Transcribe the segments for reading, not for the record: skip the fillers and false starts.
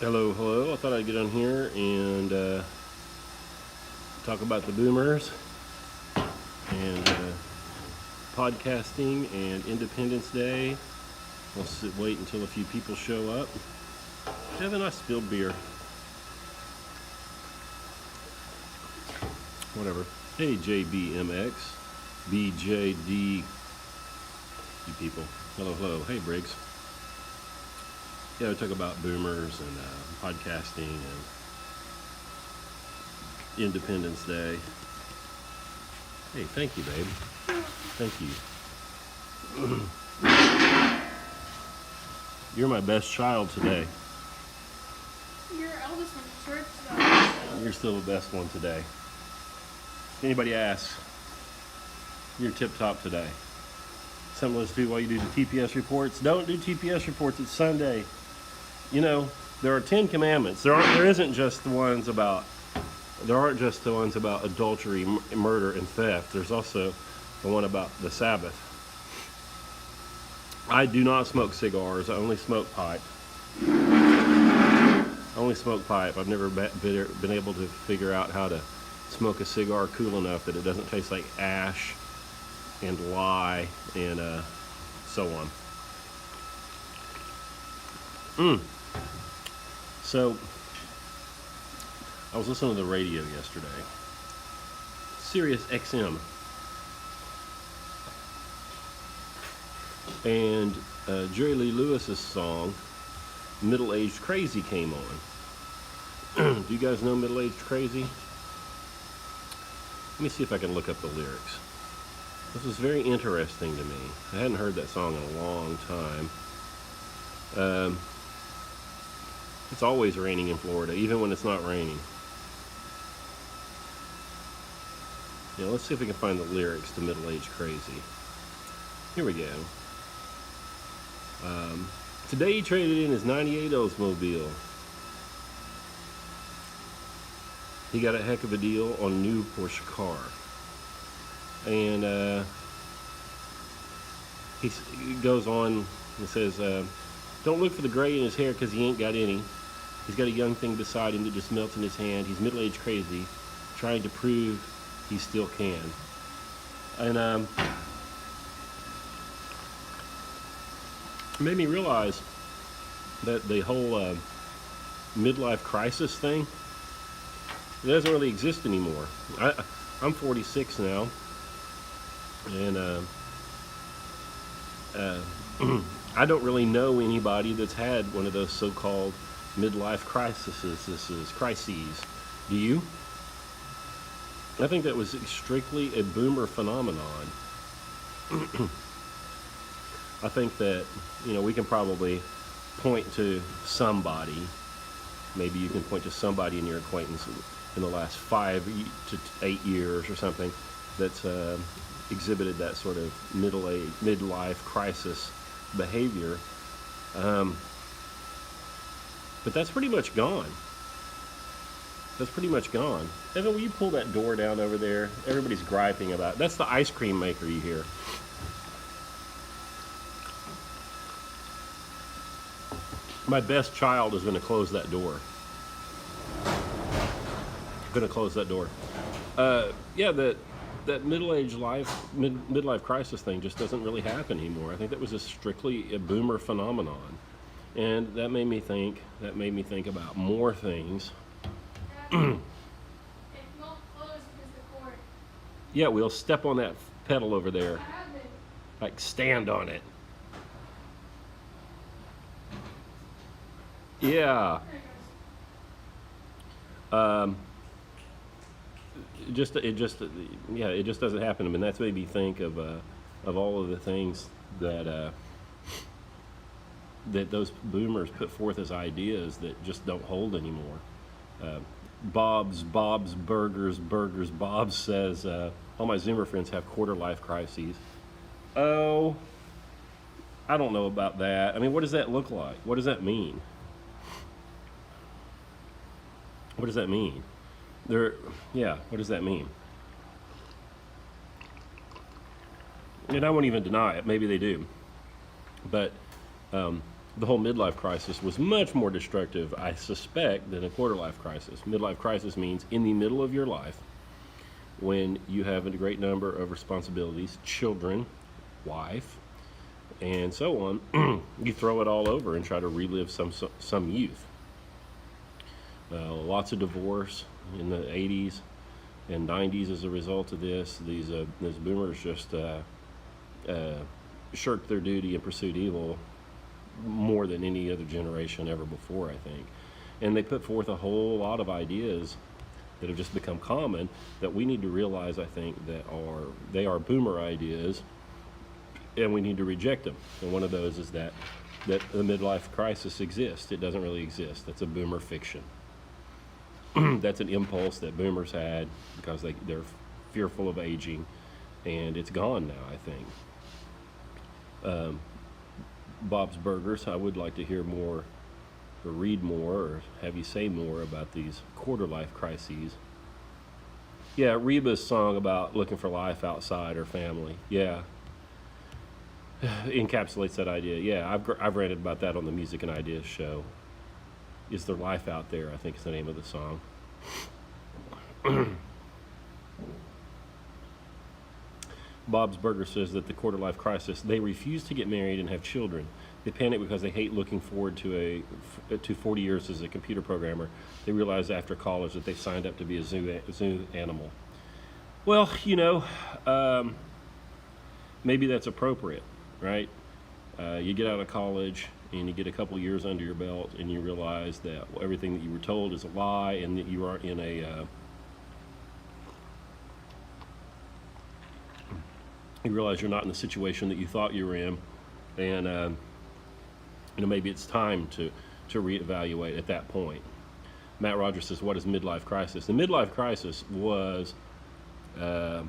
Hello. I thought I'd get on here and talk about the boomers and podcasting and Independence Day. Wait until a few people show up. Yeah, then I spilled beer. Whatever. Hey, JBMX, BJD, you people. Hello. Hey, Briggs. Yeah, we talk about boomers and podcasting and Independence Day. Hey, thank you, babe. Thank you. You're my best child today. Your eldest went to church, though. You're still the best one today. If anybody asks, you're tip-top today. Something let's do while you do the TPS reports. Don't do TPS reports. It's Sunday. You know, there are 10 commandments. There aren't just the ones about adultery, murder, and theft. There's also the one about the Sabbath. I do not smoke cigars. I only smoke pipe. I've never been able to figure out how to smoke a cigar cool enough that it doesn't taste like ash and lye and so on. So, I was listening to the radio yesterday. Sirius XM. And Jerry Lee Lewis's song, Middle Aged Crazy, came on. Do you guys know Middle Aged Crazy? Let me see if I can look up the lyrics. This was very interesting to me. I hadn't heard that song in a long time. It's always raining in Florida, even when it's not raining. Yeah, let's see if we can find the lyrics to Middle Aged Crazy. Here we go. Today he traded in his 98 Oldsmobile. He got a heck of a deal on a new Porsche car. And he goes on and says, don't look for the gray in his hair because he ain't got any. He's got a young thing beside him that just melts in his hand. He's middle-aged crazy, trying to prove he still can. And it made me realize that the whole midlife crisis thing, it doesn't really exist anymore. I'm 46 now, and I don't really know anybody that's had one of those so-called midlife crises. Do you? I think that was strictly a boomer phenomenon. I think that, we can probably point to somebody. Maybe you can point to somebody in your acquaintance in the last 5 to 8 years or something that's exhibited that sort of midlife crisis behavior. But that's pretty much gone. Evan, will you pull that door down over there? Everybody's griping about it. That's the ice cream maker you hear. My best child is going to close that door. Yeah, that midlife crisis thing just doesn't really happen anymore. I think that was strictly a boomer phenomenon, and that made me think about more things. It won't close because the cord. Yeah, we'll step on that pedal over there. I have been. Like, stand on it. Yeah. It just doesn't happen. I mean, that's made me think of all of the things that those boomers put forth as ideas that just don't hold anymore. Bob's Burgers. Bob says, all my Zoomer friends have quarter-life crises. Oh, I don't know about that. I mean, what does that look like? What does that mean? What does that mean? What does that mean? And I won't even deny it. Maybe they do. But the whole midlife crisis was much more destructive, I suspect, than a quarter life crisis. Midlife crisis means in the middle of your life, when you have a great number of responsibilities, children, wife, and so on, you throw it all over and try to relive some youth. Lots of divorce in the 80s and 90s as a result of this. These boomers just shirked their duty and pursued evil more than any other generation ever before, I think. And they put forth a whole lot of ideas that have just become common that we need to realize, I think, that they are boomer ideas, and we need to reject them. And one of those is that the midlife crisis exists. It doesn't really exist. That's a boomer fiction. That's an impulse that boomers had because they're fearful of aging, and it's gone now, I think. Bob's Burgers, I would like to hear more or read more or have you say more about these quarter life crises. Yeah, Reba's song about looking for life outside her family, yeah, encapsulates that idea. Yeah, I've ranted about that on the Music and Ideas show. Is There Life Out There, I think is the name of the song. Bob's Burger says that the quarter life crisis, they refuse to get married and have children. They panic because they hate looking forward to 40 years as a computer programmer. They realize after college that they've signed up to be a zoo animal. Well, maybe that's appropriate, right? You get out of college and you get a couple years under your belt and you realize that everything that you were told is a lie, and that you are in you realize you're not in the situation that you thought you were in, and maybe it's time to reevaluate at that point. Matt Rogers says, what is midlife crisis? The midlife crisis was, it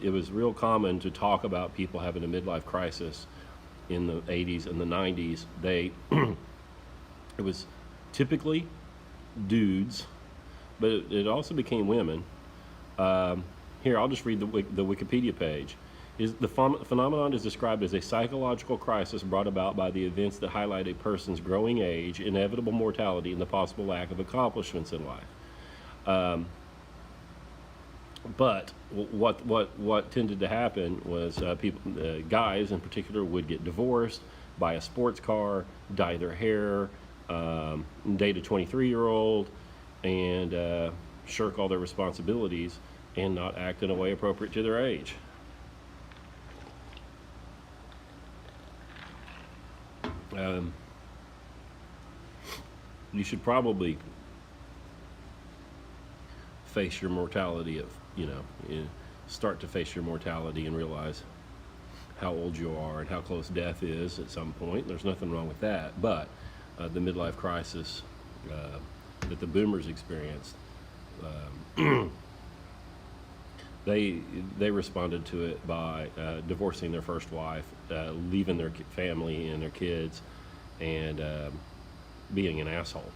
was real common to talk about people having a midlife crisis in the 80s and the 90s. It was typically dudes, but it also became women. Here, I'll just read the Wikipedia page. The phenomenon is described as a psychological crisis brought about by the events that highlight a person's growing age, inevitable mortality, and the possible lack of accomplishments in life. But what tended to happen was guys in particular would get divorced, buy a sports car, dye their hair, date a 23-year-old, and shirk all their responsibilities and not act in a way appropriate to their age. You should probably face your mortality start to face your mortality and realize how old you are and how close death is at some point. There's nothing wrong with that, but the midlife crisis that the boomers experienced, they responded to it by divorcing their first wife, leaving their family and their kids, and being an asshole.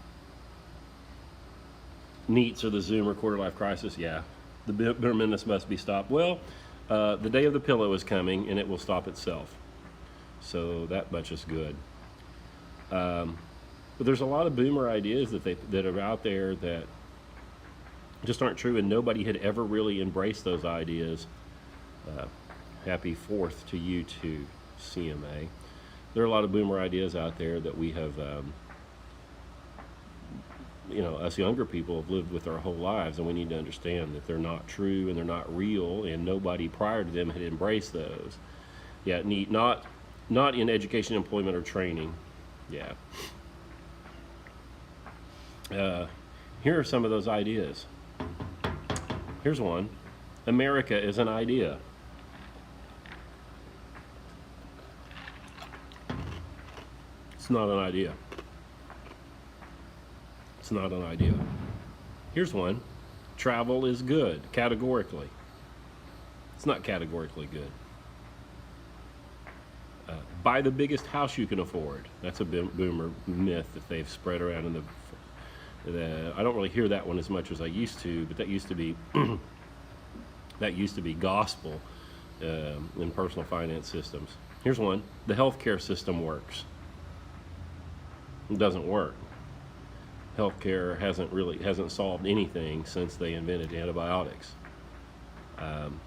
Neats or the Zoomer quarter life crisis, yeah. The boomer must be stopped. Well, the day of the pillow is coming, and it will stop itself. So that much is good. But there's a lot of boomer ideas that are out there that just aren't true, and nobody had ever really embraced those ideas. Happy 4th to you too, CMA. There are a lot of boomer ideas out there that we have, us younger people have lived with our whole lives, and we need to understand that they're not true and they're not real, and nobody prior to them had embraced those. Yeah, neat. Not in education, employment, or training. Yeah. Here are some of those ideas. Here's one. America is an idea. It's not an idea. It's not an idea. Here's one. Travel is good, categorically. It's not categorically good. Buy the biggest house you can afford. That's a boomer myth that they've spread around in I don't really hear that one as much as I used to, but that used to be gospel in personal finance systems. Here's one. The healthcare system works. It doesn't work. Healthcare hasn't solved anything since they invented antibiotics. Um,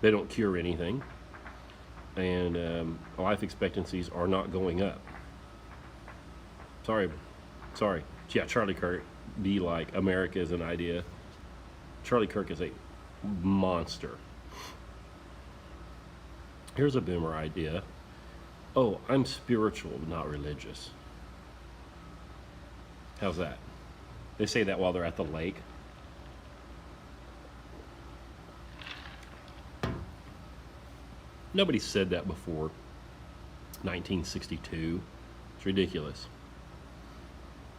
they don't cure anything, and life expectancies are not going up. Sorry. Yeah, Charlie Kirk be like America is an idea. Charlie Kirk is a monster. Here's a boomer idea. Oh, I'm spiritual, not religious. How's that? They say that while they're at the lake. Nobody said that before 1962. It's ridiculous.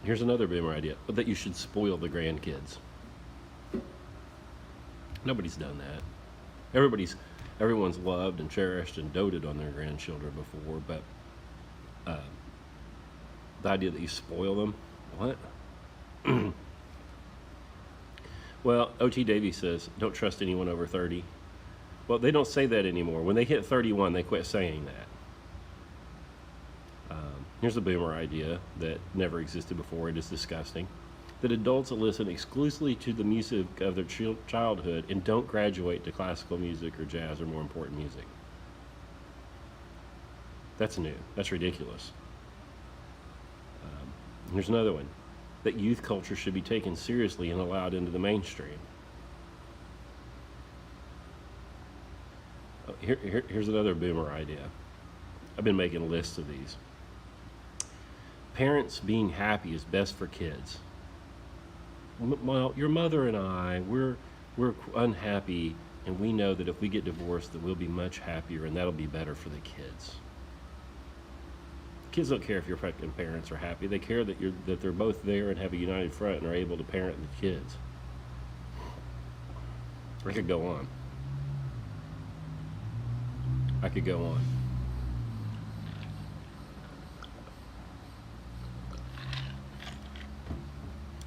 Here's another boomer idea, that you should spoil the grandkids. Nobody's done that. Everyone's loved and cherished and doted on their grandchildren before, but the idea that you spoil them, what? Well, O.T. Davies says, don't trust anyone over 30. Well, they don't say that anymore. When they hit 31, they quit saying that. Here's a boomer idea that never existed before. It is disgusting. That adults listen exclusively to the music of their childhood and don't graduate to classical music or jazz or more important music. That's new. That's ridiculous. Here's another one. That youth culture should be taken seriously and allowed into the mainstream. Here's another boomer idea. I've been making lists of these. Parents being happy is best for kids. Well, your mother and I, we're unhappy, and we know that if we get divorced, that we'll be much happier, and that'll be better for the kids. Kids don't care if your fucking parents are happy. They care that they're both there and have a united front and are able to parent the kids. I could go on.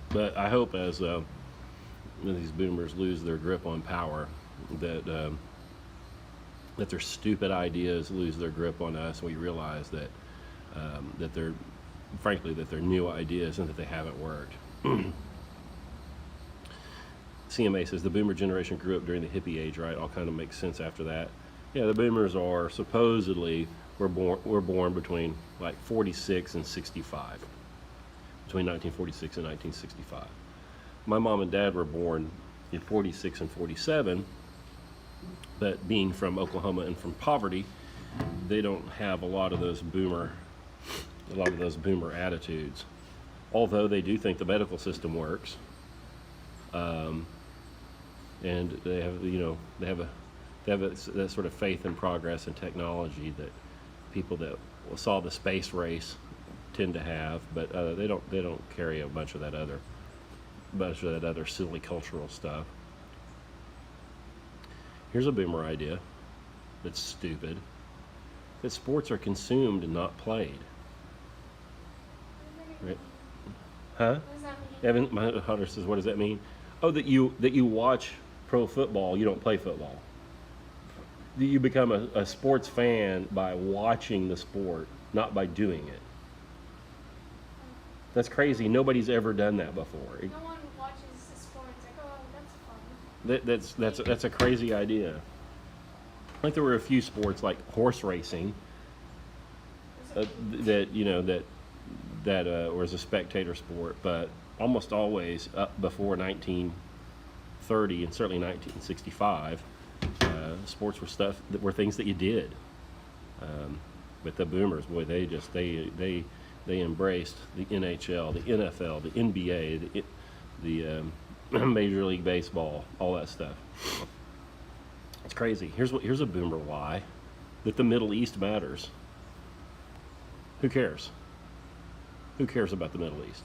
But I hope as these boomers lose their grip on power, that their stupid ideas lose their grip on us, and we realize that they're new ideas and that they haven't worked. CMA says the boomer generation grew up during the hippie age, right? All kind of makes sense after that. Yeah, the boomers are supposedly were born between like 46 and 65. Between 1946 and 1965. My mom and dad were born in 46 and 47, but being from Oklahoma and from poverty, they don't have a lot of those boomer attitudes. Although they do think the medical system works, and they have that sort of faith in progress and technology that people that saw the space race tend to have, but they don't carry a bunch of that other silly cultural stuff. Here's a boomer idea that's stupid: that sports are consumed and not played. Right? Huh? What does that mean? Evan, my daughter says, what does that mean? Oh, that you watch pro football, you don't play football. You become a sports fan by watching the sport, not by doing it. That's crazy. Nobody's ever done that before. No one watches the sport. It's like, oh, that's fun. That's a crazy idea. Like there were a few sports like horse racing that was a spectator sport, but almost always up before 1930 and certainly 1965, sports were stuff that were things that you did. But the boomers, boy, they embraced the NHL, the NFL, the NBA, the Major League Baseball, all that stuff. It's crazy. Here's a boomer lie: that the Middle East matters. Who cares? Who cares about the Middle East?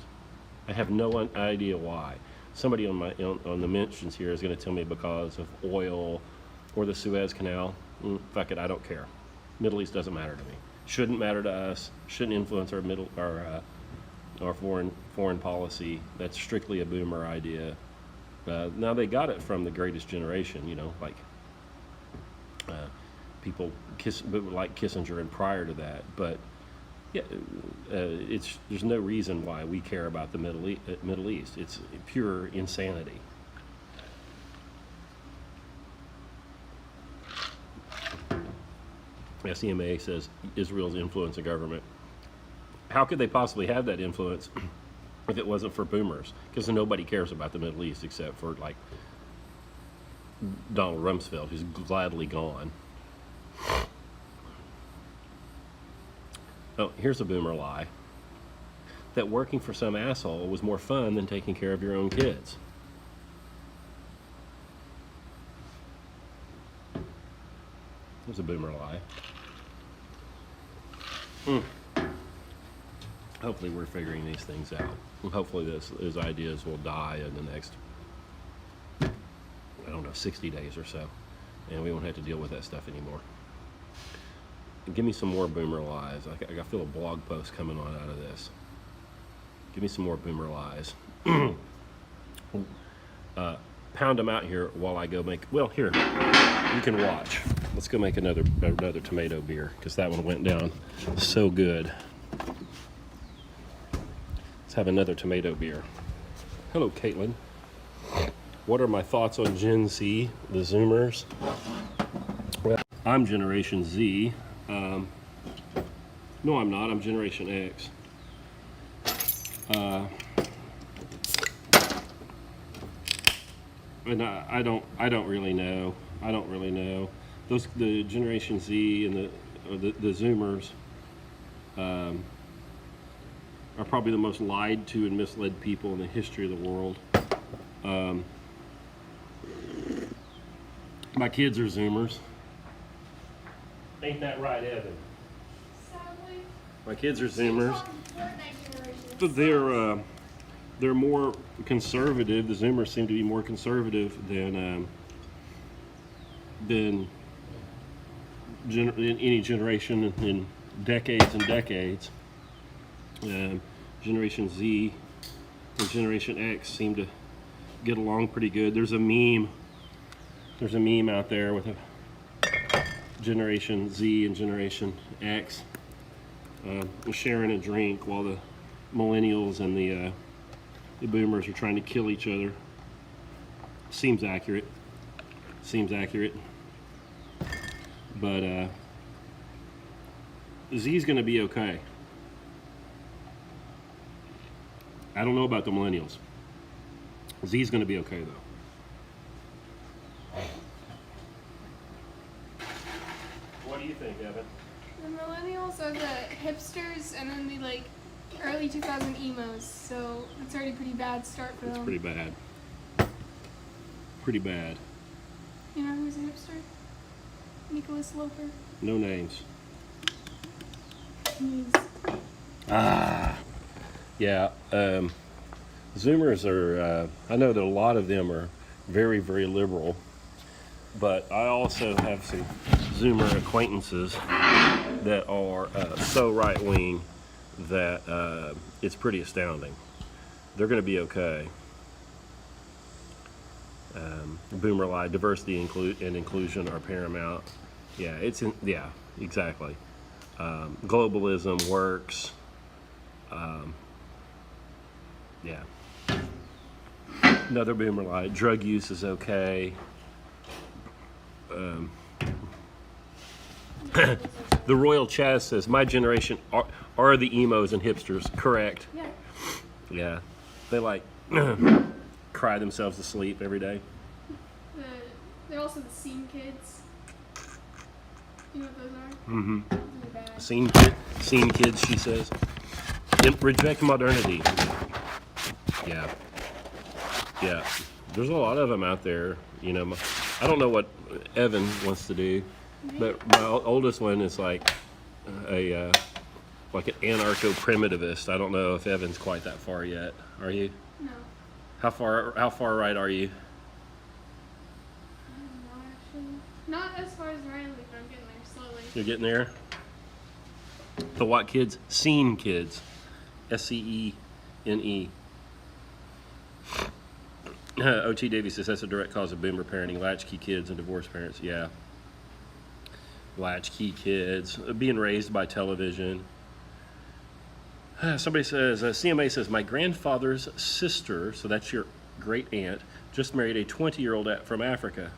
I have no idea why. Somebody on the mentions here is going to tell me because of oil or the Suez Canal. Fuck it, I don't care. Middle East doesn't matter to me. Shouldn't matter to us. Shouldn't influence our foreign policy. That's strictly a boomer idea. Now they got it from the greatest generation, like people like Kissinger and prior to that. But Yeah, there's no reason why we care about the Middle East. It's pure insanity. SEMA says Israel's influence in government. How could they possibly have that influence if it wasn't for boomers? Because nobody cares about the Middle East except for like Donald Rumsfeld, who's gladly gone. Oh, here's a boomer lie. That working for some asshole was more fun than taking care of your own kids. There's a boomer lie. Hopefully we're figuring these things out. Hopefully those ideas will die in the next, I don't know, 60 days or so. And we won't have to deal with that stuff anymore. Give me some more boomer lies. I feel a blog post coming on out of this. Give me some more boomer lies. Pound them out here while I go make, well, here, you can watch. Let's go make another tomato beer, because that one went down so good. Let's have another tomato beer. Hello, Caitlin. What are my thoughts on Gen Z, the Zoomers? Well, I'm Generation Z. No, I'm not. I'm Generation X. And I don't really know. I don't really know. The Generation Z and the Zoomers are probably the most lied to and misled people in the history of the world. My kids are Zoomers. Ain't that right, Evan? Sadly. My kids are Zoomers. But They're more conservative. The Zoomers seem to be more conservative than any generation in decades and decades. Generation Z and Generation X seem to get along pretty good. There's a meme out there with a Generation Z and Generation X sharing a drink while the millennials and the boomers are trying to kill each other. Seems accurate. But Z's gonna be okay. I don't know about the millennials. Z's gonna be okay though. What do you think, Evan? The millennials are the hipsters, and then the like early 2000 emos. So it's already a pretty bad start for them. It's pretty bad. Pretty bad. You know who's a hipster? Nicholas Loper. No names. He's Yeah. Zoomers are, I know that a lot of them are very, very liberal, but I also have some Zoomer acquaintances that are so right-wing that it's pretty astounding. They're going to be okay. Boomer lie, diversity and inclusion are paramount. Yeah, yeah, exactly. Globalism works. Yeah. Another boomer lie, drug use is okay. The Royal Chaz says, my generation are the emos and hipsters. Correct. yeah. Yeah. They like cry themselves to sleep every day. They're also the scene kids. You know what those are? Mm-hmm. Those are bad. Scene kids, she says. Reject modernity. Yeah. Yeah. There's a lot of them out there. You know, I don't know what Evan wants to do, but my oldest one is like an anarcho-primitivist. I don't know if Evan's quite that far yet. Are you? No. How far right are you? Not actually. Not as far as Riley, but I'm getting there slowly. You're getting there? The what kids? Scene kids. SCENE. O.T. Davies says that's a direct cause of boomer parenting, latchkey kids and divorced parents. Yeah. Latchkey kids. Being raised by television. Somebody says, CMA says, my grandfather's sister, so that's your great aunt, just married a 20-year-old from Africa.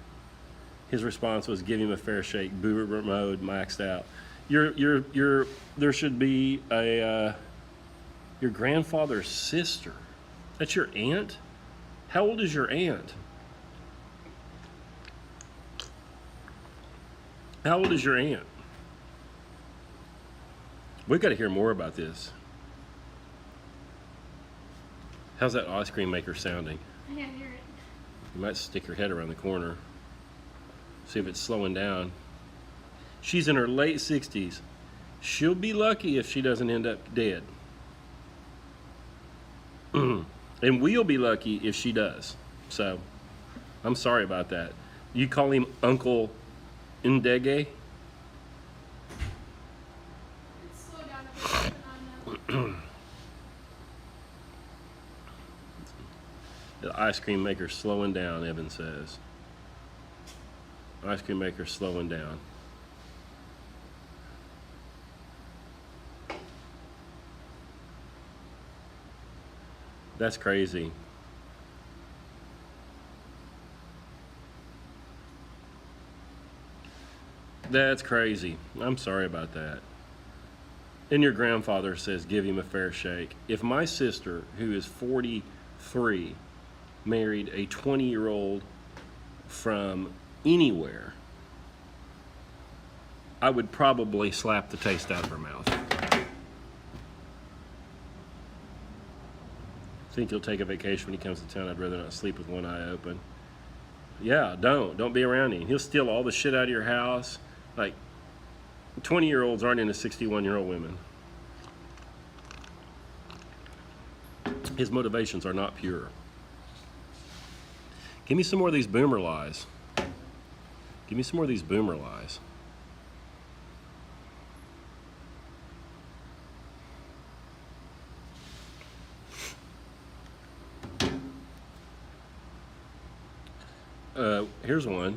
His response was, give him a fair shake, boomer mode, maxed out. There should be your grandfather's sister. That's your aunt? How old is your aunt? How old is your aunt? We've got to hear more about this. How's that ice cream maker sounding? I can't hear it. You might stick your head around the corner. See if it's slowing down. She's in her late 60s. She'll be lucky if she doesn't end up dead. And we'll be lucky if she does. So, I'm sorry about that. You call him Uncle Ndege? Let's slow down a bit. Put on The ice cream maker's slowing down, Evan says. Ice cream maker's slowing down. That's crazy. That's crazy. I'm sorry about that. And your grandfather says, give him a fair shake. If my sister, who is 43, married a 20-year-old from anywhere, I would probably slap the taste out of her mouth. Think he'll take a vacation when he comes to town. I'd rather not sleep with one eye open. Yeah, don't be around him. He'll steal all the shit out of your house. Like, 20-year-olds aren't into 61-year-old women. His motivations are not pure. Give me some more of these boomer lies. Give me some more of these boomer lies. Here's one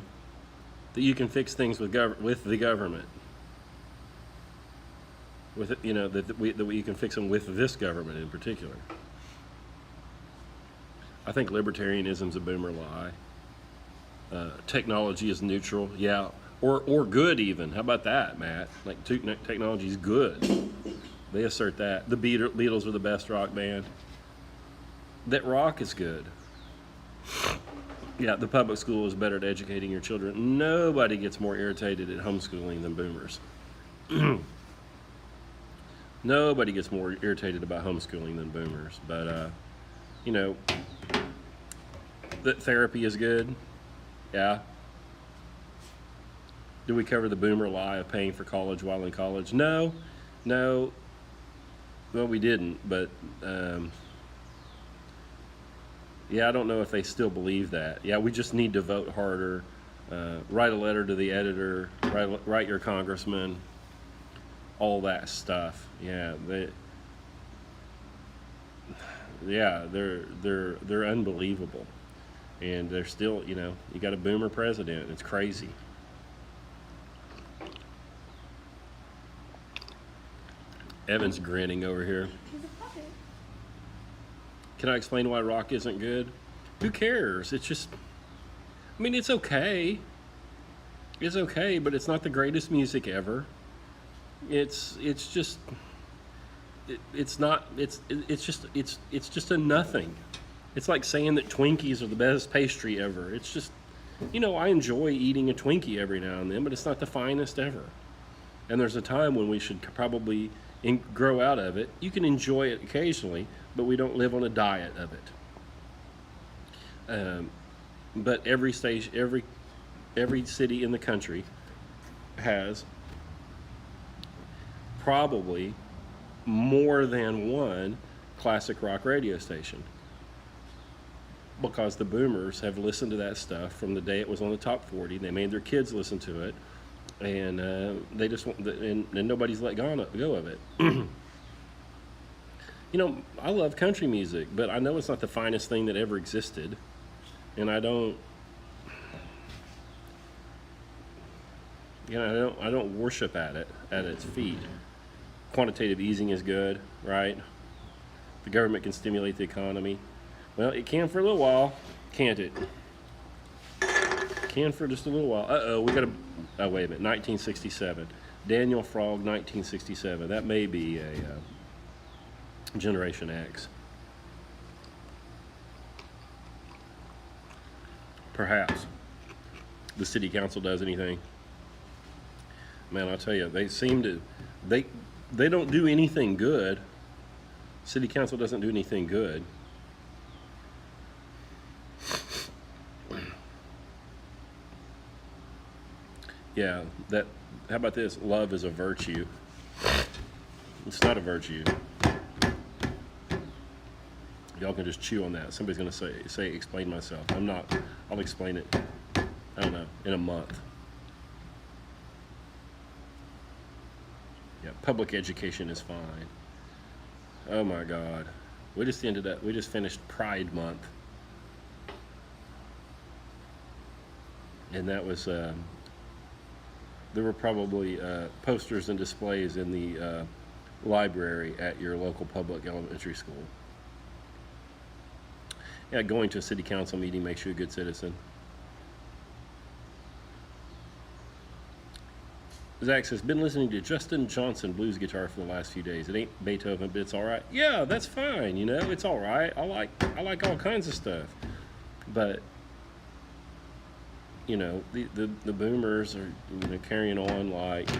that you can fix things with the government. With it, that you can fix them with this government in particular. I think libertarianism's a boomer lie. Technology is neutral, yeah, or good even. How about that, Matt? Like technology's good. They assert that. The Beatles are the best rock band. That rock is good. Yeah, the public school is better at educating your children. Nobody gets more irritated at homeschooling than boomers. Nobody gets more irritated about homeschooling than boomers. But, that therapy is good. Yeah. Did we cover the boomer lie of paying for college while in college? No. Well, we didn't, but... yeah, I don't know if they still believe that. Yeah, we just need to vote harder, write a letter to the editor, write your congressman, all that stuff. Yeah, they're unbelievable, and they're still, you got a boomer president. It's crazy. Evan's grinning over here. He's a puppet. Can I explain why rock isn't good? Who cares? It's just, it's okay. It's okay, but it's not the greatest music ever. It's just a nothing. It's like saying that Twinkies are the best pastry ever. It's just, I enjoy eating a Twinkie every now and then, but it's not the finest ever. And there's a time when we should probably grow out of it. You can enjoy it occasionally, but we don't live on a diet of it. But every station, every city in the country has probably more than one classic rock radio station, because the boomers have listened to that stuff from the day it was on the top 40. They made their kids listen to it, and they just want, and nobody's let go of it. I love country music, but I know it's not the finest thing that ever existed, and I don't worship at its feet. Quantitative easing is good, right? The government can stimulate the economy. Well, it can for a little while, can't it? Can for just a little while. We got to. Oh, wait a minute. 1967. Daniel Frog, 1967. That may be a Generation X. Perhaps. The city council does anything. Man, I'll tell you, they seem to. They don't do anything good. City council doesn't do anything good. Yeah, that. How about this? Love is a virtue. It's not a virtue. Y'all can just chew on that. Somebody's gonna say explain myself. I'm not. I'll explain it. I don't know, in a month. Yeah, public education is fine. Oh my God, we just finished Pride Month, and that was. There were probably posters and displays in the library at your local public elementary school. Yeah, going to a city council meeting makes you a good citizen. Zach says, been listening to Justin Johnson blues guitar for the last few days. It ain't Beethoven, but it's all right. Yeah, that's fine. You know, it's all right. I like all kinds of stuff. But you know, the boomers are, you know, carrying on like,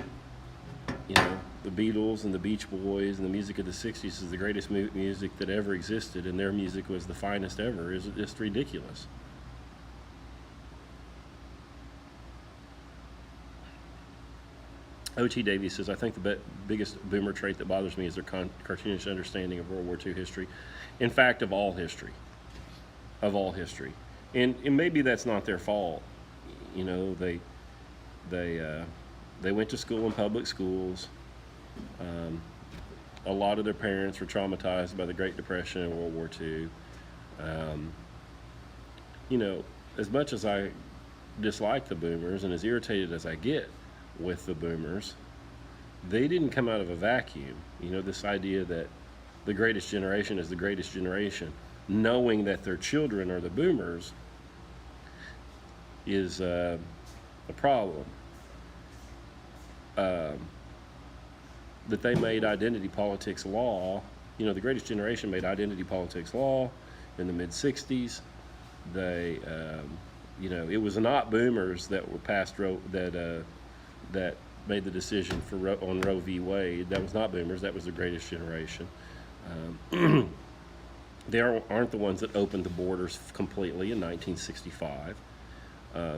you know, the Beatles and the Beach Boys and the music of the 60s is the greatest music that ever existed, and their music was the finest ever. It's just ridiculous. O.T. Davies says, I think the biggest boomer trait that bothers me is their cartoonish understanding of World War II history. In fact, of all history. Of all history. And maybe that's not their fault. You know, they went to school in public schools. A lot of their parents were traumatized by the Great Depression and World War II. You know, as much as I dislike the boomers and as irritated as I get with the boomers, they didn't come out of a vacuum. You know, this idea that the greatest generation is the greatest generation, knowing that their children are the boomers, is a problem. That they made identity politics law. You know, the greatest generation made identity politics law in the mid-60s. They, you know, it was not boomers that were passed that made the decision on Roe v. Wade. That was not boomers. That was the greatest generation. They aren't the ones that opened the borders completely in 1965.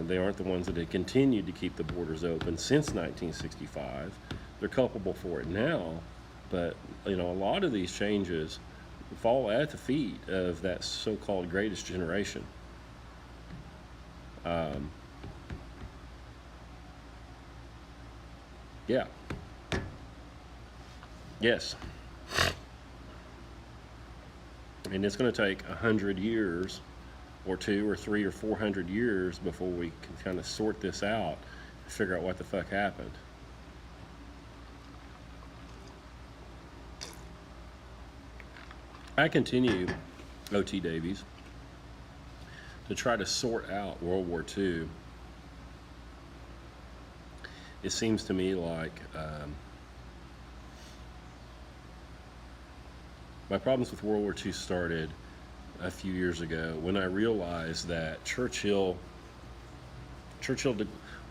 They aren't the ones that have continued to keep the borders open since 1965. They're culpable for it now, but you know, a lot of these changes fall at the feet of that so-called greatest generation. Yeah. Yes. And it's going to take 100 years or 2 or 3 or 400 years before we can kind of sort this out and figure out what the fuck happened. I continue, O.T. Davies, to try to sort out World War II. It seems to me like my problems with World War II started a few years ago when I realized that Churchill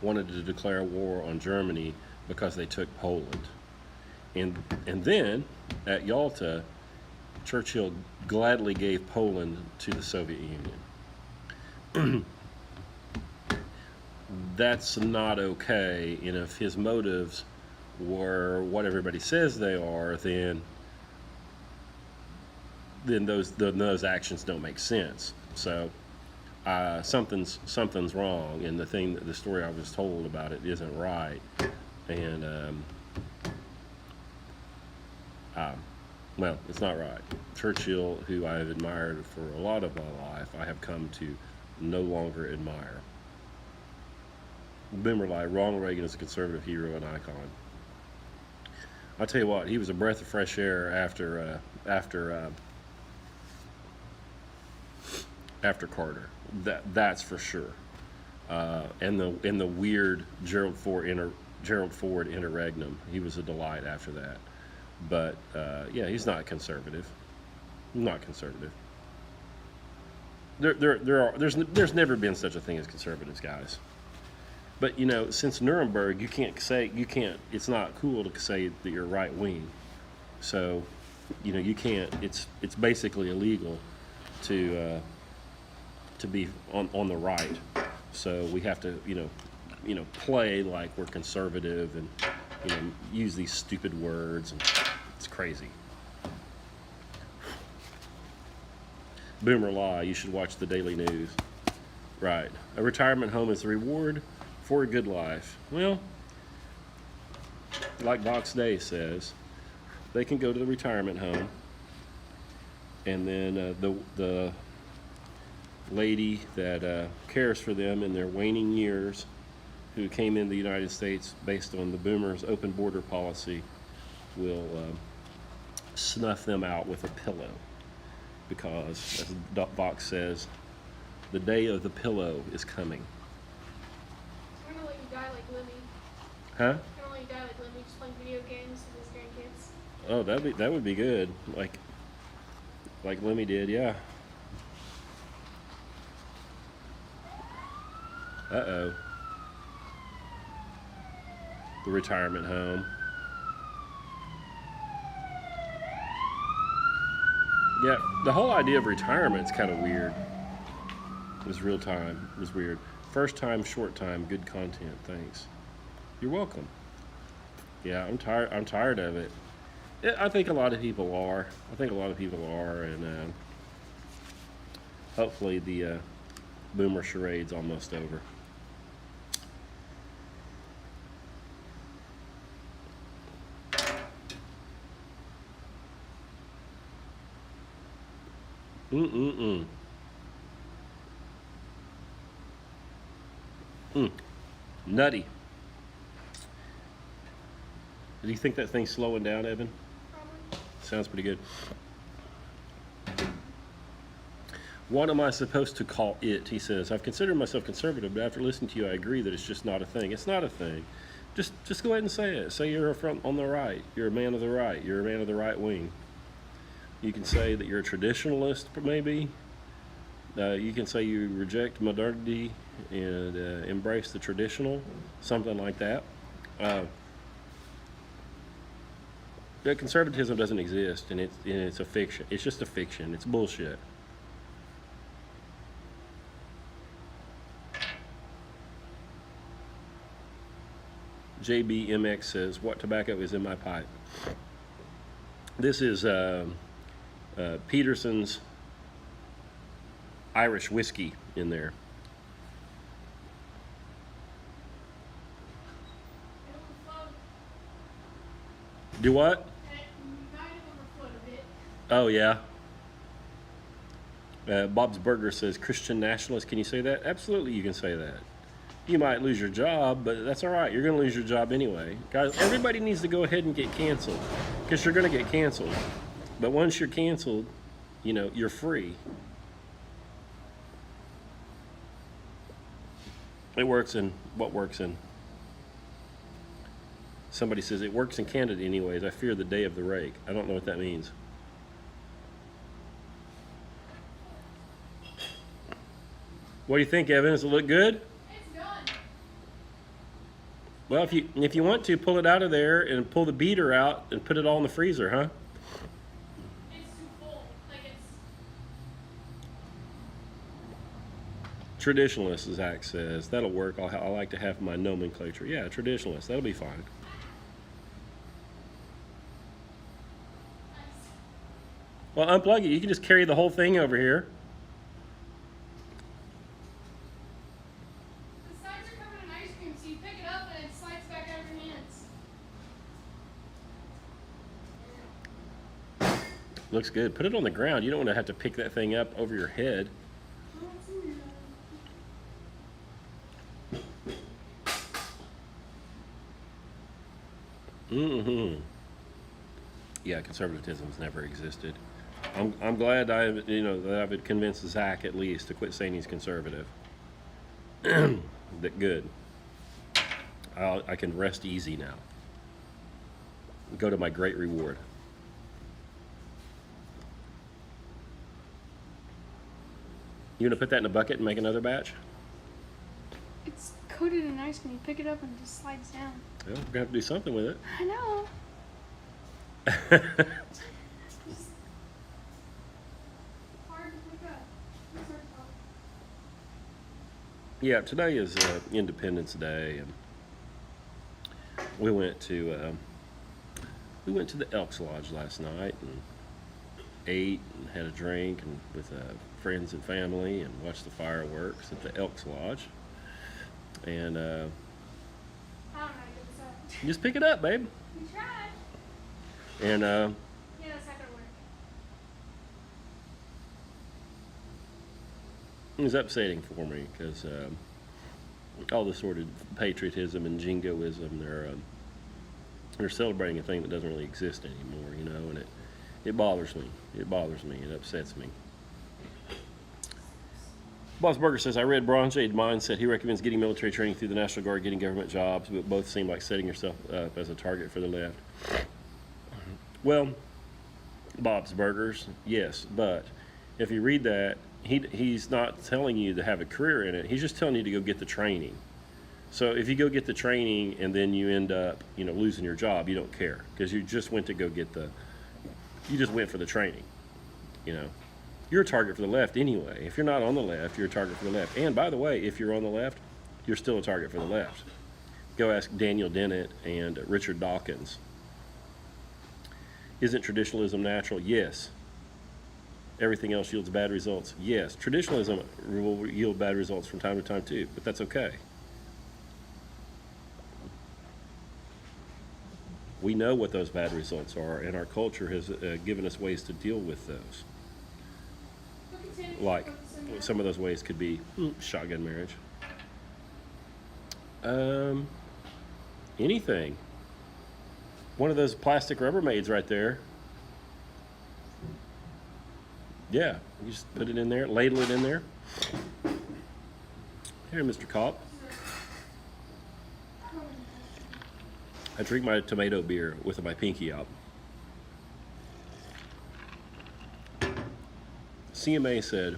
wanted to declare war on Germany because they took Poland. And then at Yalta, Churchill gladly gave Poland to the Soviet Union. That's not okay, and if his motives were what everybody says they are, then those actions don't make sense. So something's wrong, and the story I was told about it isn't right. And well, it's not right. Churchill, who I have admired for a lot of my life, I have come to no longer admire. Boomer lie, Ronald Reagan is a conservative hero and icon. I'll tell you what, he was a breath of fresh air after after Carter. That's for sure. And the weird Gerald Ford interregnum. He was a delight after that. But yeah, he's not conservative. Not conservative. There's never been such a thing as conservatives, guys. But since Nuremberg, you can't. It's not cool to say that you're right wing. So, you can't. It's basically illegal to be on the right. So we have to play like we're conservative and use these stupid words, and it's crazy. Boomer lie. You should watch the daily news. Right. A retirement home is the reward for a good life. Well, like Box Day says, they can go to the retirement home, and then the lady that cares for them in their waning years, who came into the United States based on the boomers' open border policy, will snuff them out with a pillow, because, as Vox says, the day of the pillow is coming. I'm gonna let you die like Lemmy. Huh? I'm gonna let you die like Lemmy, just playing video games with his grandkids. Oh, that would be good. Like Lemmy did, yeah. Uh-oh. The retirement home. Yeah, the whole idea of retirement is kind of weird. It was real time. It was weird. First time, short time, good content. Thanks. You're welcome. Yeah, I'm tired of it. I think a lot of people are. And hopefully the boomer charade's almost over. Nutty. Do you think that thing's slowing down, Evan? Probably. Sounds pretty good. What am I supposed to call it? He says, I've considered myself conservative, but after listening to you, I agree that it's just not a thing. It's not a thing. Just go ahead and say it. Say you're on the right. You're a man of the right. You're a man of the right wing. You can say that you're a traditionalist, maybe. You can say you reject modernity and embrace the traditional, something like that. Conservatism doesn't exist, and it's a fiction. It's just a fiction. It's bullshit. JBMX says, what tobacco is in my pipe? This is Peterson's Irish whiskey in there. Do what? Oh, yeah. Bob's Burger says, Christian nationalist. Can you say that? Absolutely, you can say that. You might lose your job, but that's all right. You're going to lose your job anyway. Guys, everybody needs to go ahead and get canceled, because you're going to get canceled. But once you're canceled, you're free. It works in what works in. Somebody says it works in Canada anyways. I fear the day of the rake. I don't know what that means. What do you think, Evan? Does it look good? It's done. Well, if you want to, pull it out of there and pull the beater out and put it all in the freezer, huh? It's too full. Traditionalist, Zach says. That'll work. I like to have my nomenclature. Yeah, traditionalist. That'll be fine. Well, unplug it. You can just carry the whole thing over here. The sides are covered in ice cream, so you pick it up and it slides back out of your hands. Looks good. Put it on the ground. You don't want to have to pick that thing up over your head. Yeah, conservatism's never existed. I'm glad that I've convinced Zach at least to quit saying he's conservative. That good. I can rest easy now. Go to my great reward. You gonna put that in a bucket and make another batch? It's coated in ice cream. You pick it up and it just slides down. Well, we're gonna have to do something with it. I know. Hard to pick up. Yeah, today is Independence Day, and we went to the Elks Lodge last night and ate and had a drink and with friends and family and watched the fireworks at the Elks Lodge. And I don't know how to get this up. just pick it up, babe. We tried. And Yeah, that's not gonna work. it was upsetting for me because all this sort of patriotism and jingoism, they're celebrating a thing that doesn't really exist anymore, and it bothers me. It bothers me. It upsets me. Boss Burger says, I read Bronze-Age Mindset. He recommends getting military training through the National Guard, getting government jobs, but both seem like setting yourself up as a target for the left. Well, Bob's Burgers, yes, but if you read that, he's not telling you to have a career in it. He's just telling you to go get the training. So if you go get the training and then you end up, losing your job, you don't care because you just went to go get you just went for the training, You're a target for the left anyway. If you're not on the left, you're a target for the left. And by the way, if you're on the left, you're still a target for the left. Go ask Daniel Dennett and Richard Dawkins. Isn't traditionalism natural? Yes. Everything else yields bad results? Yes. Traditionalism will yield bad results from time to time too, but that's okay. We know what those bad results are, and our culture has given us ways to deal with those. Like, some of those ways could be shotgun marriage. Anything. One of those plastic Rubbermaids right there. Yeah, you just put it in there, ladle it in there. Here, Mr. Cop. I drink my tomato beer with my pinky out. CMA said,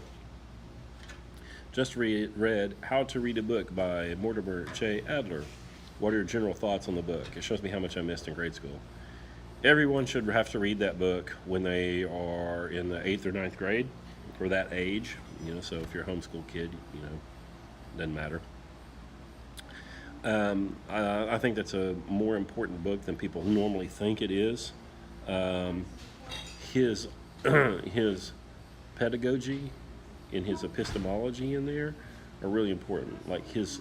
just read How to Read a Book by Mortimer J. Adler. What are your general thoughts on the book? It shows me how much I missed in grade school. Everyone should have to read that book when they are in the 8th or 9th grade, or that age. So if you're a homeschool kid, doesn't matter. I think that's a more important book than people normally think it is. His pedagogy and his epistemology in there are really important. Like his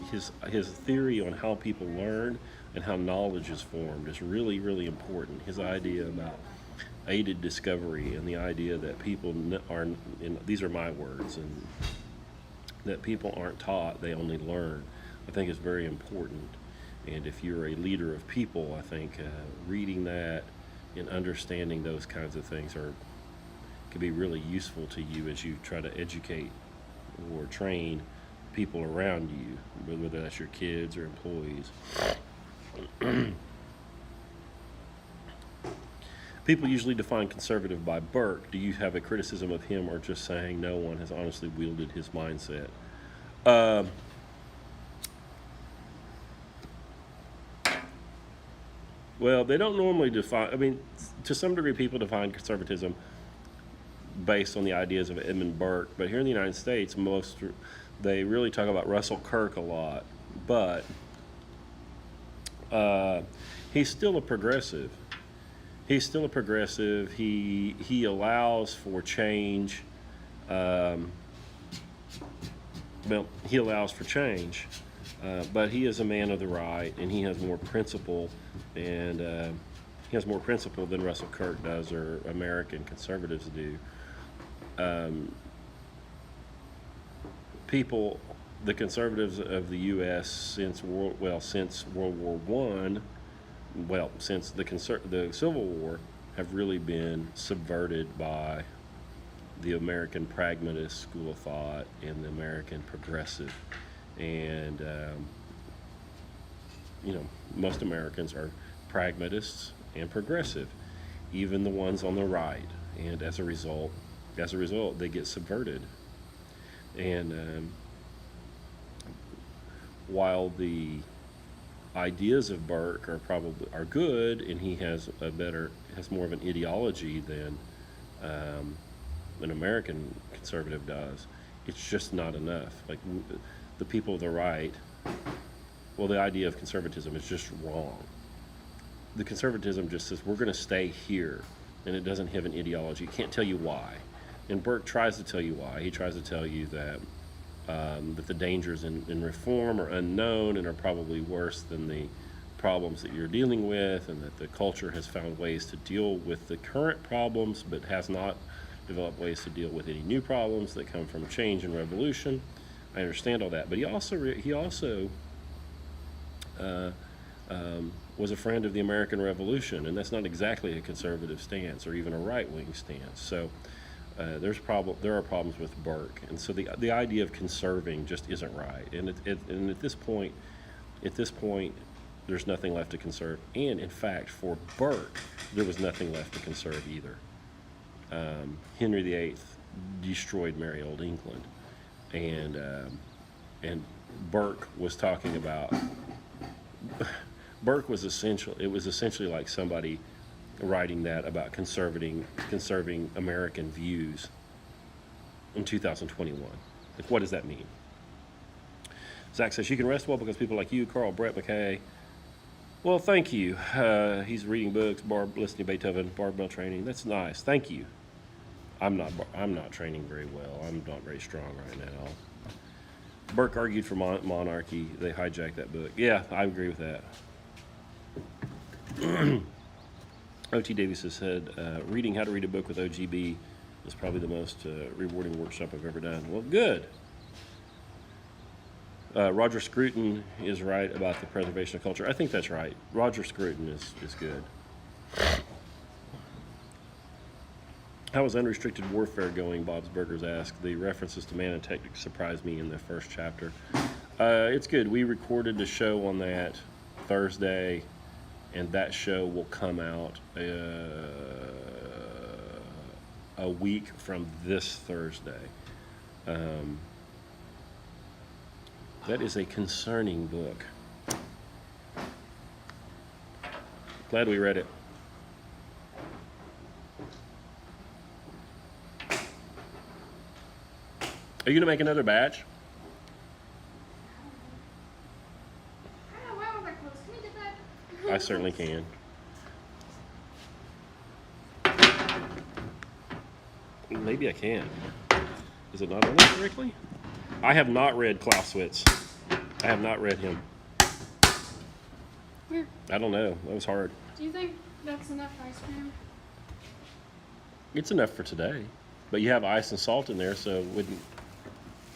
theory on how people learn and how knowledge is formed is really, really important. His idea about aided discovery and the idea that people these are my words, and that people aren't taught, they only learn, I think is very important. And if you're a leader of people, I think reading that and understanding those kinds of things could be really useful to you as you try to educate or train people around you, whether that's your kids or employees. People usually define conservative by Burke. Do you have a criticism of him, or just saying no one has honestly wielded his mindset? Well, they don't normally define, to some degree people define conservatism based on the ideas of Edmund Burke, but here in the United States, they really talk about Russell Kirk a lot, but he's still a progressive. He allows for change. He allows for change, but he is a man of the right, and he has more principle, and he has more principle than Russell Kirk does, or American conservatives do. The conservatives of the U.S. since World War I, since the Civil War, have really been subverted by the American pragmatist school of thought and the American progressive. And, most Americans are pragmatists and progressive, even the ones on the right. And as a result, they get subverted. And while the ideas of Burke are good, and he has more of an ideology than an American conservative does, it's just not enough. Like the people of the right, well, the idea of conservatism is just wrong. The conservatism just says we're going to stay here, and it doesn't have an ideology. It can't tell you why. And Burke tries to tell you why. He tries to tell you that the dangers in reform are unknown and are probably worse than the problems that you're dealing with, and that the culture has found ways to deal with the current problems but has not developed ways to deal with any new problems that come from change and revolution. I understand all that, but he also was a friend of the American Revolution, and that's not exactly a conservative stance or even a right-wing stance. So there are problems with Burke, and so the idea of conserving just isn't right. And and at this point, there's nothing left to conserve. And in fact, for Burke, there was nothing left to conserve either. Henry VIII destroyed merry old England, and Burke was talking about. Burke was essentially like somebody writing that about conserving American views in 2021. Like, what does that mean? Zach says, you can rest well because people like you, Carl, Brett McKay. Well, thank you. He's reading books, Barb listening to Beethoven, barbell training. That's nice. Thank you. I'm not training very well. I'm not very strong right now. Burke argued for monarchy. They hijacked that book. Yeah, I agree with that. O.T. Davies has said, reading How to Read a Book with OGB is probably the most rewarding workshop I've ever done. Well, good. Roger Scruton is right about the preservation of culture. I think that's right. Roger Scruton is good. How is unrestricted warfare going? Bob's Burgers asked. The references to Man and Tactic surprised me in the first chapter. It's good. We recorded the show on that Thursday, and that show will come out a week from this Thursday. That is a concerning book. Glad we read it. Are you going to make another batch? I certainly can. Maybe I can. Is it not on there correctly? I have not read Clausewitz. I have not read him. Where? I don't know. That was hard. Do you think that's enough ice cream? It's enough for today. But you have ice and salt in there, so it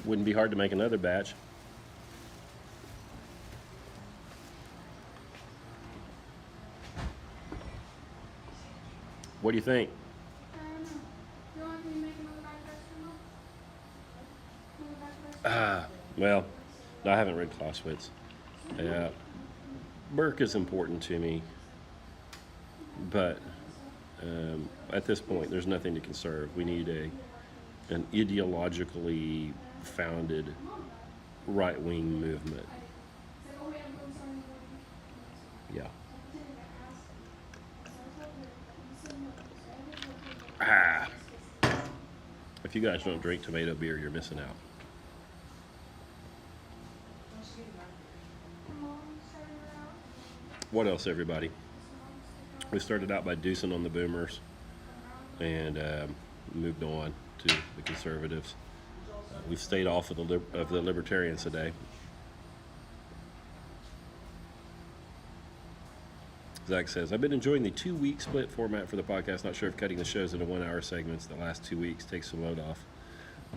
wouldn't be hard to make another batch. What do you think? I don't know. You want me to make another batch of ice cream? Well, I haven't read Clausewitz. Burke is important to me, but at this point, there's nothing to conserve. We need an ideologically founded right-wing movement. Yeah. If you guys don't drink tomato beer, you're missing out. What else, everybody? We started out by deucing on the boomers and moved on to the conservatives. We've stayed off of the libertarians today. Zach says, I've been enjoying the 2-week split format for the podcast. Not sure if cutting the shows into 1-hour segments the last 2 weeks takes some load off.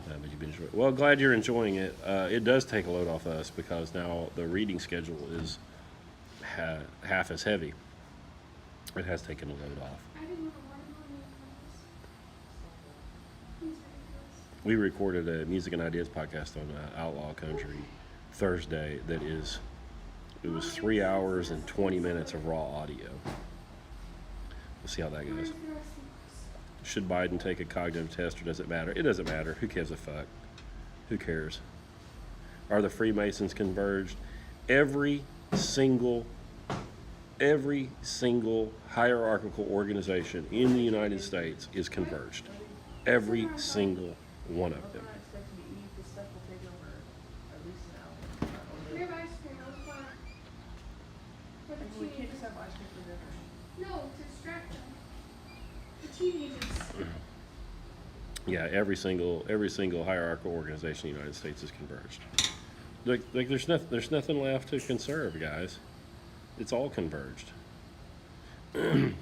But you've been enjoying it. Well, glad you're enjoying it. It does take a load off us because now the reading schedule is half as heavy. It has taken a load off. We recorded a Music and Ideas podcast on Outlaw Country Thursday it was 3 hours and 20 minutes of raw audio. We'll see how that goes. Should Biden take a cognitive test or does it matter? It doesn't matter. Who gives a fuck? Who cares? Are the Freemasons converged? Every single hierarchical organization in the United States is converged. Every single one of them. We have ice cream. I was fine. For the We can't teenagers. just have ice cream for dinner. No, to distract them. The teenagers. Yeah, every single hierarchical organization in the United States is converged. Like there's nothing left to conserve, guys. It's all converged. You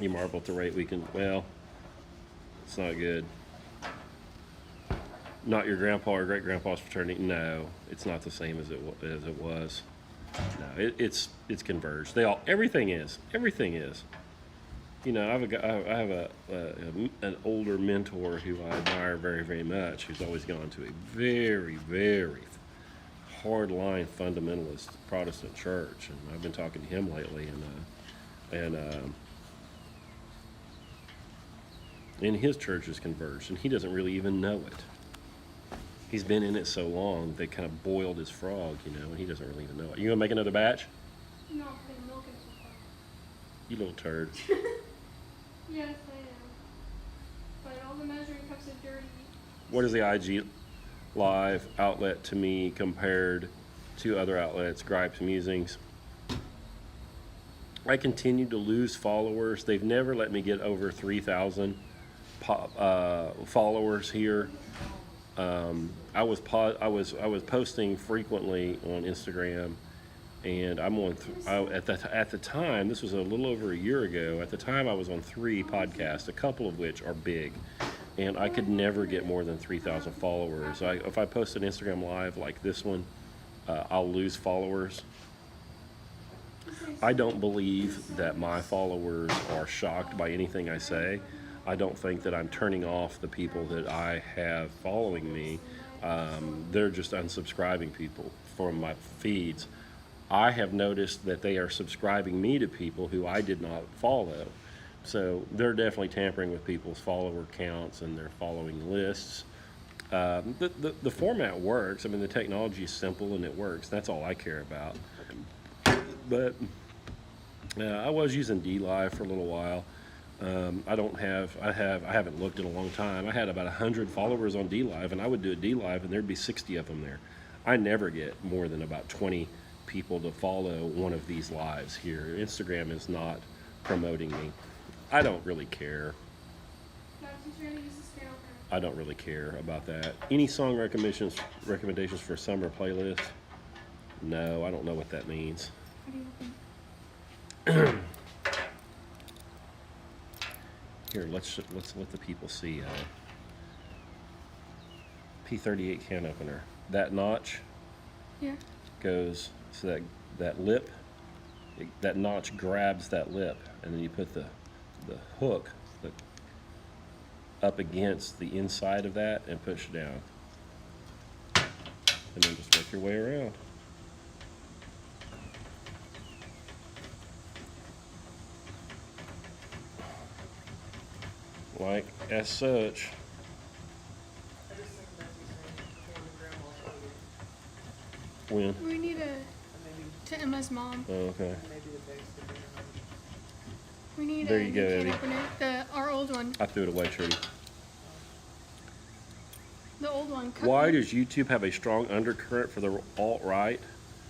marvel at the rate we can. Well, it's not good. Not your grandpa or great grandpa's fraternity. No, it's not the same as it was. No, it's converged. Everything is. You know, I have an older mentor who I admire very, very much, who's always gone to a very, very hardline fundamentalist Protestant church, and I've been talking to him lately, and his church is converged, and he doesn't really even know it. He's been in it so long, they kind of boiled his frog, you know, and he doesn't really even know it. You gonna make another batch? No, putting milk in so far. You little turd. Yes, I am. But all the measuring cups are dirty. What is the IG Live outlet to me compared to other outlets? Gripes, musings. I continue to lose followers. They've never let me get over 3,000 followers here. I was posting frequently on Instagram, and I'm on. At the time, this was a little over a year ago. At the time, I was on 3 podcasts, a couple of which are big, and I could never get more than 3,000 followers. If I post an Instagram live like this one, I'll lose followers. I don't believe that my followers are shocked by anything I say. I don't think that I'm turning off the people that I have following me. They're just unsubscribing people from my feeds. I have noticed that they are subscribing me to people who I did not follow. So they're definitely tampering with people's follower counts and their following lists. The format works. I mean, the technology is simple and it works. That's all I care about. But I was using DLive for a little while. I haven't looked in a long time. I had about 100 followers on DLive, and I would do a DLive, and there'd be 60 of them there. I never get more than about 20 people to follow one of these lives here. Instagram is not promoting me. I don't really care. I don't really care about that. Any song recommendations for summer playlist? No, I don't know what that means. Here, let's let the people see. P38 can opener. That notch goes so that lip. That notch grabs that lip, and then you put the hook up against the inside of that and push down, and then just work your way around. Like as such. I just think that's the same for the grandma's When? We need maybe to Emma's mom. Oh, okay. maybe the base for dinner. We need There a you new go, can Eddie. opener. Our old one. I threw it away, Trudy. The old one. Why does YouTube have a strong undercurrent for the alt-right?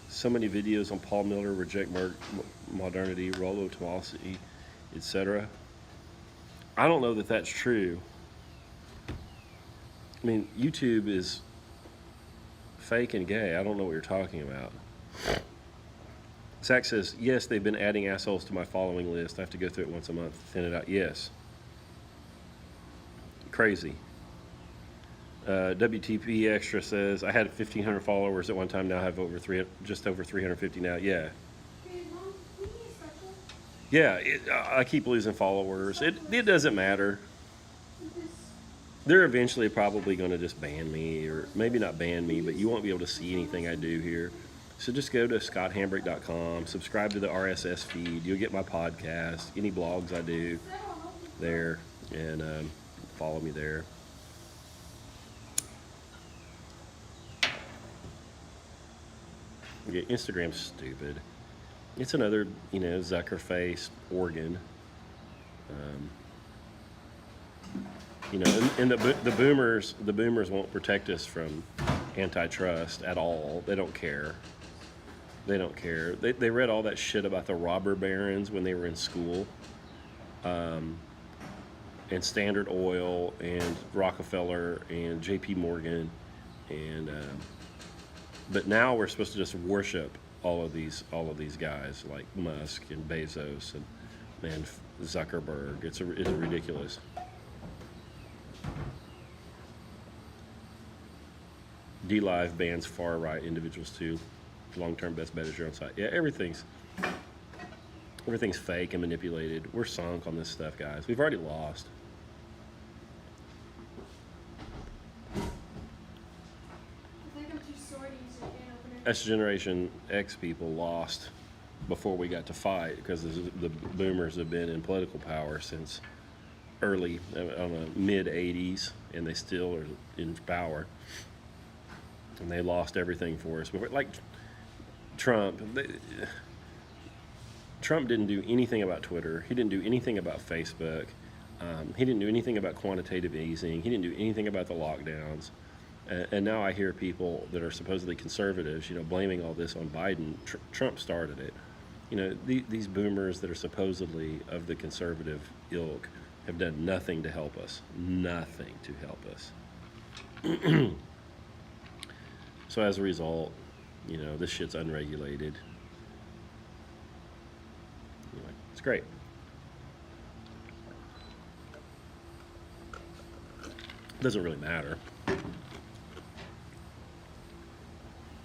So many videos on Paul Miller, reject modernity, Rollo Tomasi, etc. I don't know that that's true. I mean, YouTube is fake and gay. I don't know what you're talking about. Zach says, yes, they've been adding assholes to my following list. I have to go through it once a month, thin it out. Yes. Crazy. WTP Extra says, I had 1,500 followers at one time. Now I have just over 350 now. Yeah. Yeah, I keep losing followers. It doesn't matter. They're eventually probably going to just ban me, or maybe not ban me, but you won't be able to see anything I do here. So just go to scotthambrick.com, subscribe to the RSS feed. You'll get my podcast, any blogs I do there, and follow me there. Yeah, Instagram's stupid. It's another, Zuckerface organ. And the boomers won't protect us from antitrust at all. They don't care. They don't care. They read all that shit about the robber barons when they were in school, and Standard Oil and Rockefeller and J.P. Morgan, and but now we're supposed to just worship all of these guys like Musk and Bezos and Zuckerberg. It's ridiculous. DLive bans far right individuals too. Long-term best bet is your own site. Yeah, everything's fake and manipulated. We're sunk on this stuff, guys. We've already lost. Us Generation X people lost before we got to fight because the boomers have been in political power since early, mid 80s, and they still are in power. And they lost everything for us. But like Trump didn't do anything about Twitter. He didn't do anything about Facebook. He didn't do anything about quantitative easing. He didn't do anything about the lockdowns. And now I hear people that are supposedly conservatives, blaming all this on Biden. Trump started it. These boomers that are supposedly of the conservative ilk have done nothing to help us. Nothing to help us. So as a result, this shit's unregulated. Anyway, it's great. Doesn't really matter.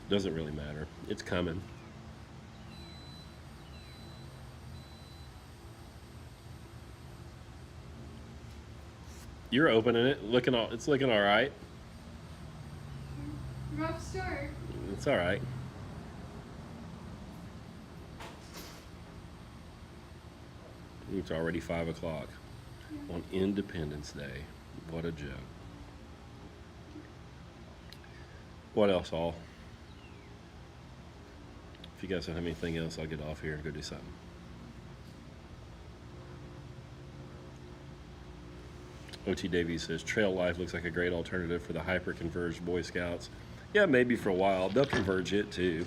Doesn't really matter. It's coming. You're opening it. It's looking all right. Rough start. It's all right. It's already 5 o'clock on Independence Day. What a joke. What else, all? If you guys don't have anything else, I'll get off here and go do something. O.T. Davies says, Trail Life looks like a great alternative for the hyper-converged Boy Scouts. Yeah, maybe for a while. They'll converge it, too.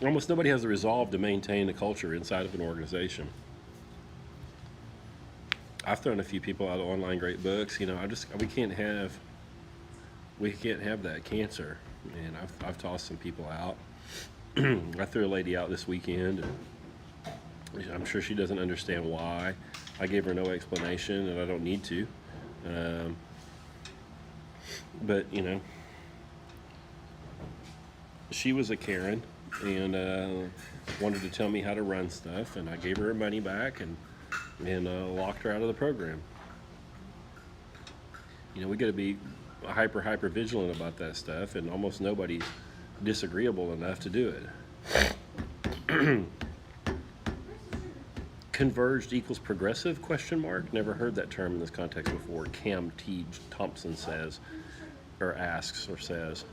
Almost nobody has the resolve to maintain the culture inside of an organization. I've thrown a few people out of online great books. We can't have that cancer. And I've tossed some people out. I threw a lady out this weekend, and I'm sure she doesn't understand why. I gave her no explanation, and I don't need to. But she was a Karen and wanted to tell me how to run stuff, and I gave her her money back and locked her out of the program. We got to be hyper vigilant about that stuff, and almost nobody's disagreeable enough to do it. Converged equals progressive? ? Never heard that term in this context before. Cam T. Thompson says, or asks, or says.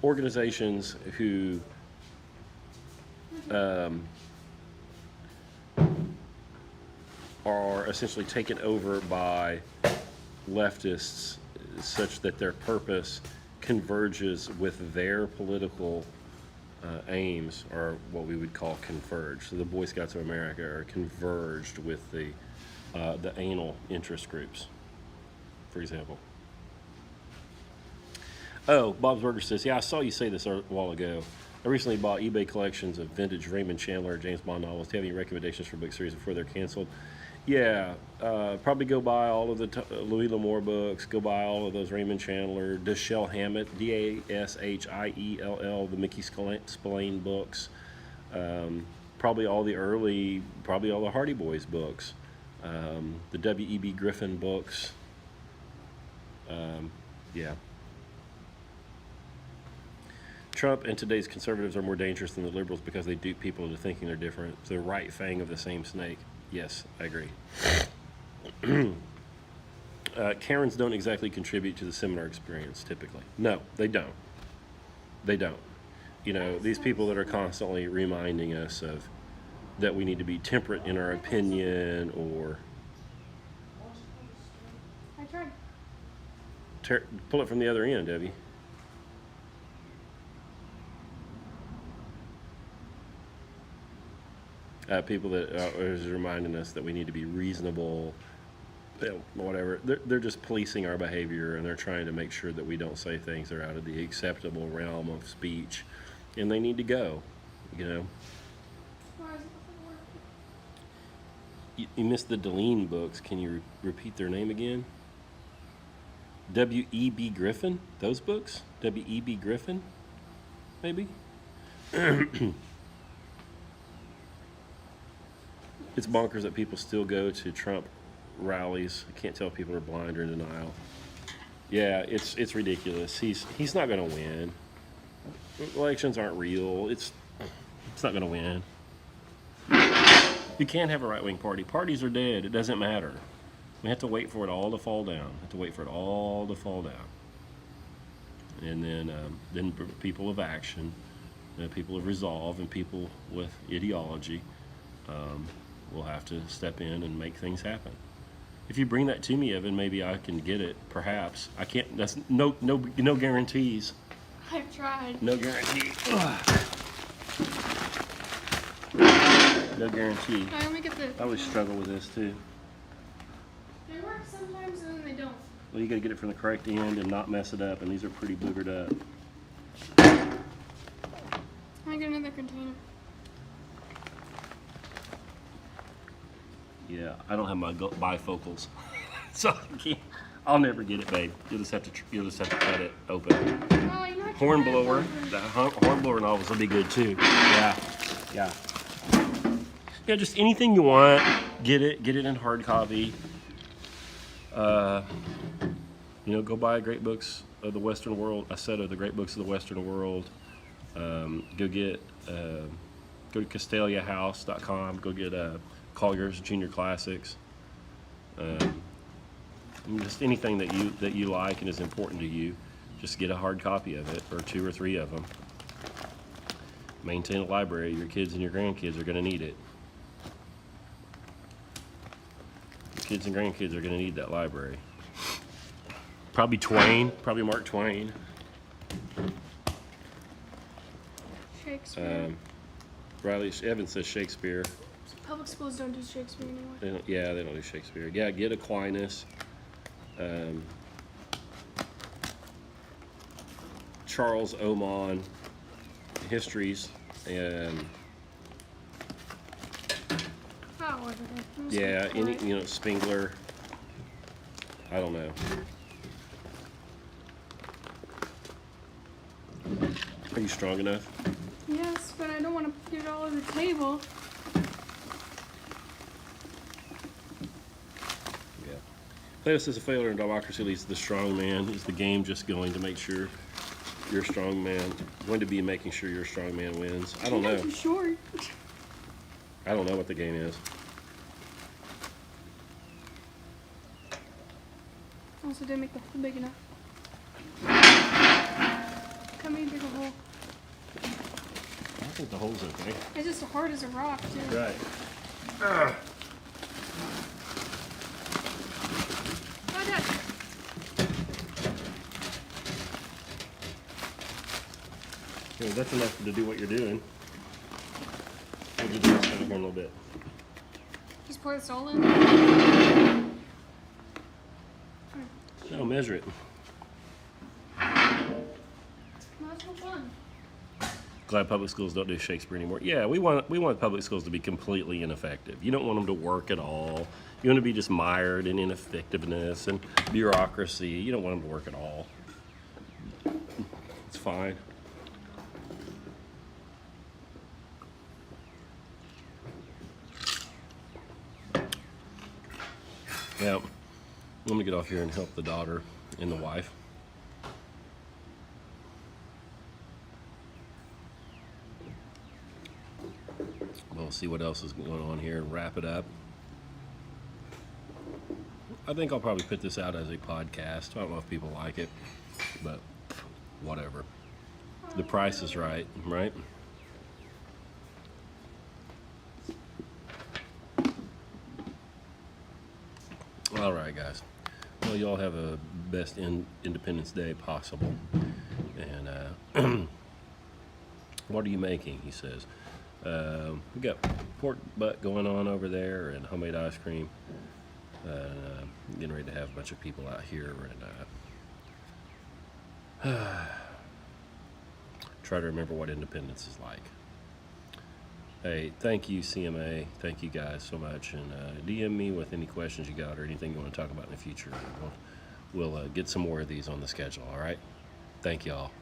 Organizations who are essentially taken over by leftists such that their purpose converges with their political aims are what we would call converged. So the Boy Scouts of America are converged with the anal interest groups, for example. Oh, Bob's Burger says, yeah, I saw you say this a while ago. I recently bought eBay collections of vintage Raymond Chandler James Bond novels. Do you have any recommendations for book series before they're canceled? Yeah, probably go buy all of the Louis L'Amour books. Go buy all of those Raymond Chandler, Dashiell Hammett, Dashiell, the Mickey Spillane books. Probably all the early, probably all the Hardy Boys books, the W.E.B. Griffin books. Yeah. Trump and today's conservatives are more dangerous than the liberals because they dupe people into thinking they're different. It's the right fang of the same snake. Yes, I agree. Karens don't exactly contribute to the seminar experience typically. No, they don't. They don't. You know, these people that are constantly reminding us of that we need to be temperate in our opinion, or I tried. pull it from the other end, Debbie. People that are reminding us that we need to be reasonable, whatever. They're just policing our behavior, and they're trying to make sure that we don't say things that are out of the acceptable realm of speech, and they need to go, you know. Why is it not working? You missed the Deline books. Can you repeat their name again? W.E.B. Griffin? Those books? W.E.B. Griffin? Maybe? It's bonkers that people still go to Trump rallies. I can't tell if people are blind or in denial. Yeah, it's ridiculous. He's not going to win. Elections aren't real. It's not going to win. You can't have a right-wing party. Parties are dead. It doesn't matter. We have to wait for it all to fall down. We have to wait for it all to fall down. And then people of action, people of resolve, and people with ideology will have to step in and make things happen. If you bring that to me, Evan, maybe I can get it. Perhaps I can't. That's no guarantees. I've tried. No guarantee. No guarantee. I only get the. I always struggle with this too. They work sometimes and then they don't. Well, you got to get it from the correct end and not mess it up. And these are pretty boogered up. I get another container. Yeah, I don't have my bifocals, so I can't. I'll never get it, babe. You'll just have to cut it open. Oh, you know what? Hornblower, the hornblower novels will be good too. Yeah. Yeah, just anything you want, get it in hard copy. Go buy Great Books of the Western World, a set of the Great Books of the Western World. Go to CastaliaHouse.com. Go get Collier's Junior Classics. Just anything that you like and is important to you, just get a hard copy of it, or 2 or 3 of them. Maintain a library. Your kids and your grandkids are going to need it. Your kids and grandkids are going to need that library. Probably Mark Twain. Shakespeare. Riley Evans says Shakespeare. Public schools don't do Shakespeare anymore. They don't do Shakespeare. Yeah, get Aquinas. Charles Oman histories, and Spengler. I don't know. Are you strong enough? Yes, but I don't want to put it all over the table. Yeah. Plato says a failure in democracy leads to the strong man. Is the game just going to make sure you're a strong man? Going to be making sure your strong man wins? I don't know. Too short. I don't know what the game is. Also didn't make the hole big enough. Come in, bigger hole. I think the hole's okay. It's just hard as a rock, too. Right. Oh, Dad. Okay, that's enough to do what you're doing. We'll do this down here a little bit. Just pour this all in. No, measure it. No, it's no fun. Glad public schools don't do Shakespeare anymore. Yeah, we want public schools to be completely ineffective. You don't want them to work at all. You want to be just mired in ineffectiveness and bureaucracy. You don't want them to work at all. It's fine. Yeah, I'm gonna get off here and help the daughter and the wife. We'll see what else is going on here and wrap it up. I think I'll probably put this out as a podcast. I don't know if people like it, but whatever. The price is right, right? All right, guys. Well, y'all have a best Independence Day possible. And what are you making? He says. We got pork butt going on over there and homemade ice cream. Getting ready to have a bunch of people out here and try to remember what independence is like. Hey, thank you, CMA. Thank you guys so much. And DM me with any questions you got or anything you want to talk about in the future. We'll get some more of these on the schedule, all right? Thank y'all.